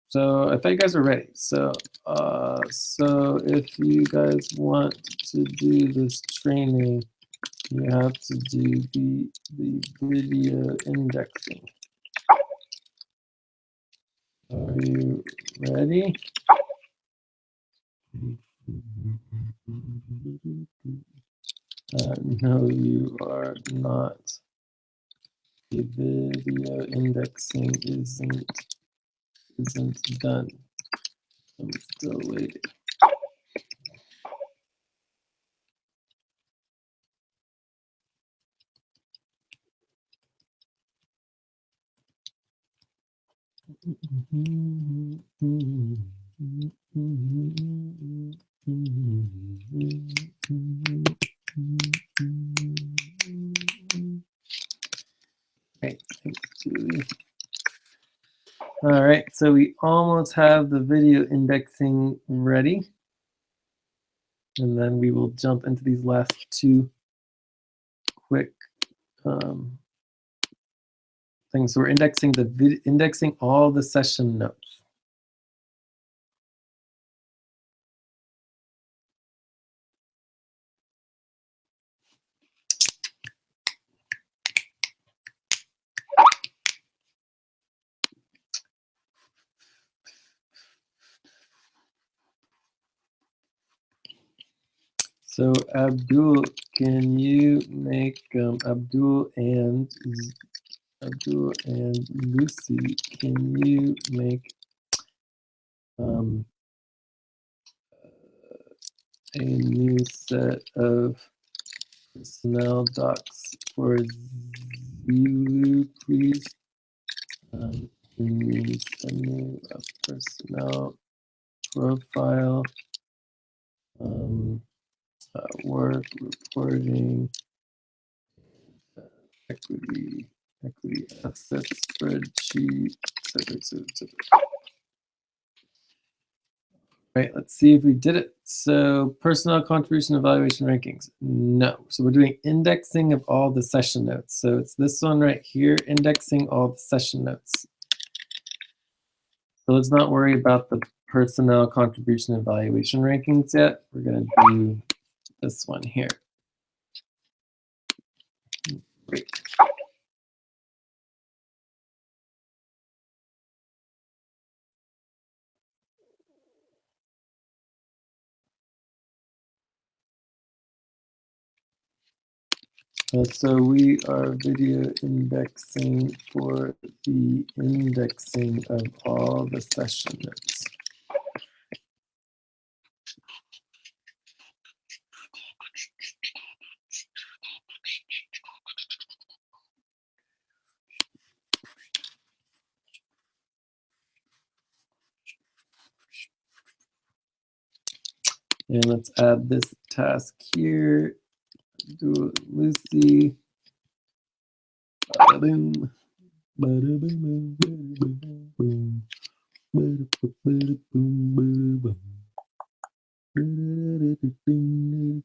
Speaker 1: So I thought you guys were ready. So if you guys want to do this training, you have to do the video indexing. Are you ready? No, you are not. The video indexing isn't done. I'm still waiting. Right, thanks, Julie. All right, so we almost have the video indexing ready. And then we will jump into these last two quick things. So we're indexing all the session notes. So Abdul, can you make Abdul and Lucy? Can you make a new set of personnel docs for Zulu, please? Use a new personnel profile. Work reporting, equity asset spreadsheet, etc. Right, let's see if we did it. So personnel contribution evaluation rankings, no. So we're doing indexing of all the session notes. So it's this one right here, indexing all the session notes. So let's not worry about the personnel contribution evaluation rankings yet. We're gonna do this one here. Great. So we are video indexing for the indexing of all the session notes. And let's add this task here. Do Lucy. Ba-da-boom. Ba-da-boom. Ba-da-boom. Ba-da-boom. Ba-da-boom.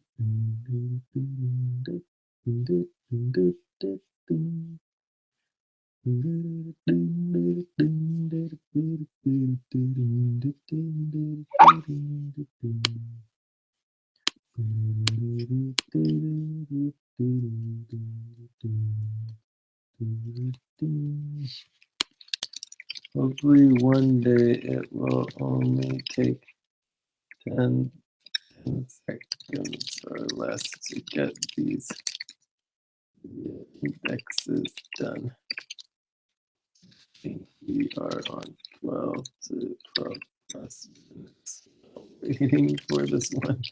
Speaker 1: Hopefully one day it will only take 10 seconds or less to get these indexes done. I think we are on 12 to 12 plus minutes waiting for this one.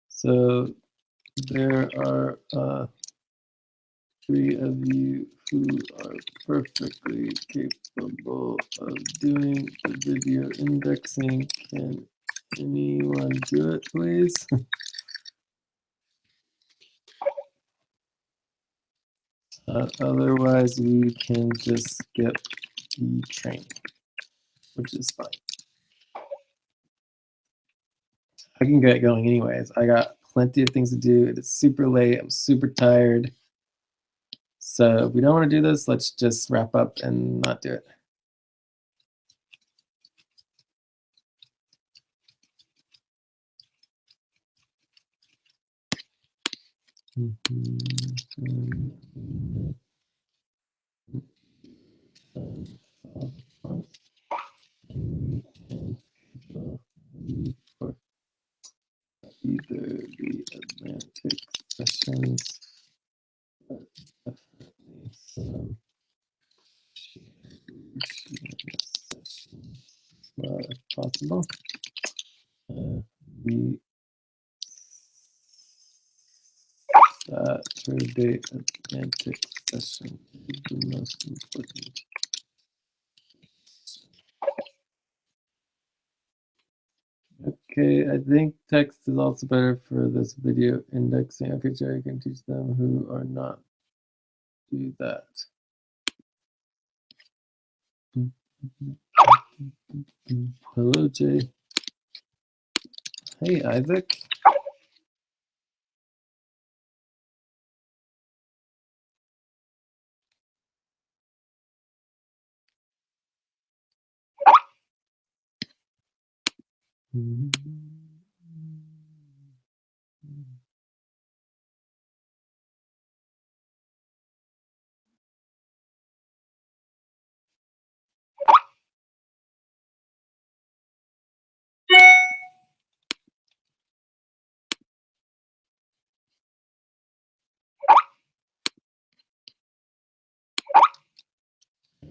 Speaker 1: So there are 3 of you who are perfectly capable of doing the video indexing. Can anyone do it, please? Otherwise, we can just skip the training, which is fine. I can get going anyways. I got plenty of things to do. It is super late. I'm super tired. So if we don't want to do this, let's just wrap up and not do it. Either the Atlantic sessions, but definitely some sessions if possible. The Saturday Atlantic session is the most important. Okay, I think text is also better for this video indexing. Okay, Jerry can teach them who are not do that. Hello, Jay. Hey, Isaac.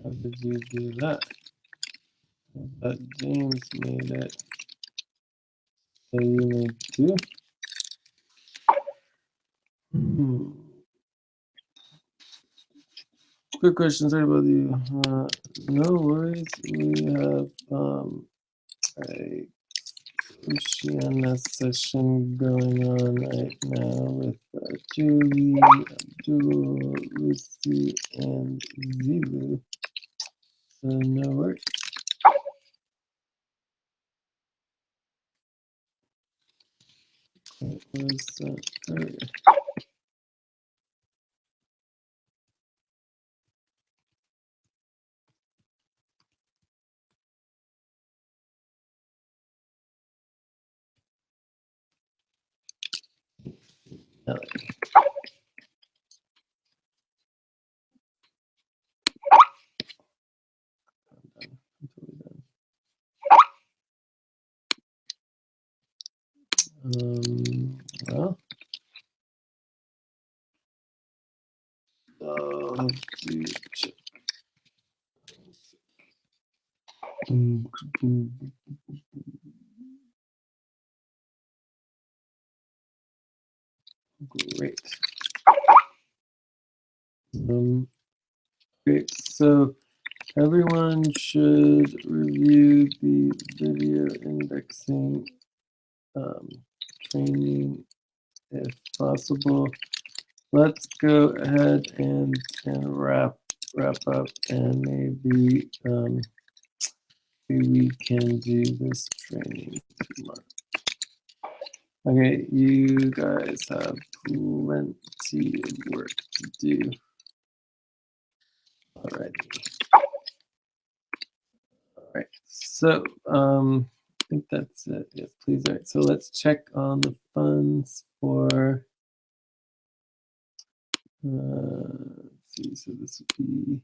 Speaker 1: How did you do that? But James made it. So you made 2? Quick question, sorry about you. No worries. We have a Oceana session going on right now with Julie, Abdul, Lucy, and Zilu. So no worries. It was earlier. Ellie. Well, to check. Great. Great. So everyone should review the video indexing training if possible. Let's go ahead and wrap up, and maybe we can do this training tomorrow. Okay, you guys have plenty of work to do already. All right, so I think that's it. Yes, please. All right, so let's check on the funds for. Let's see. So this would be.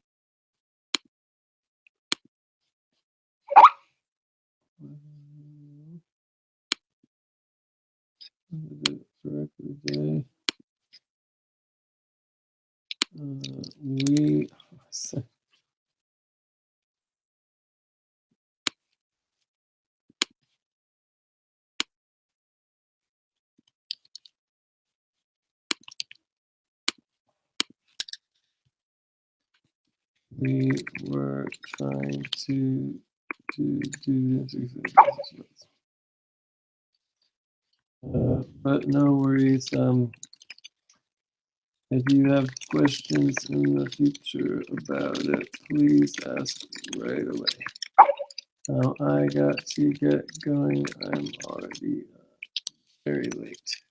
Speaker 1: Day. We were trying to do this, but no worries. If you have questions in the future about it, please ask right away. Now I got to get going. I'm already very late.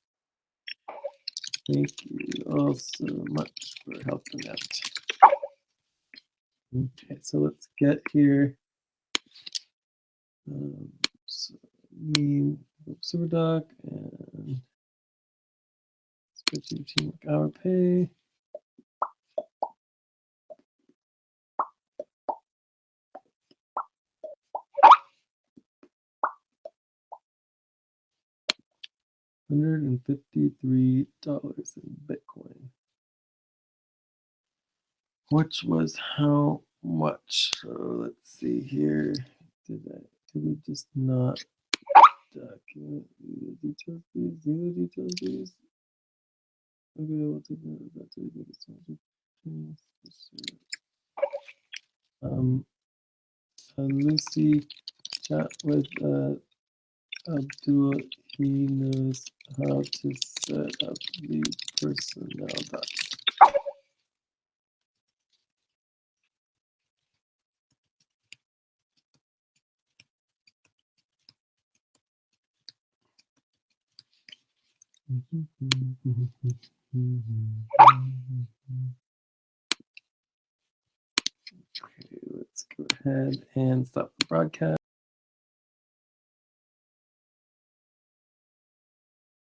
Speaker 1: Thank you all so much for helping out. Okay, so let's get here. So me, SuperDoc, and spreadsheet teamwork hour pay. $153 in Bitcoin, which was how much? So let's see here. Did we just not document the details? The details, please. Okay, we'll take that to Lucy chat with Abdul. He knows how to set up the personnel docs. Okay, let's go ahead and stop the broadcast.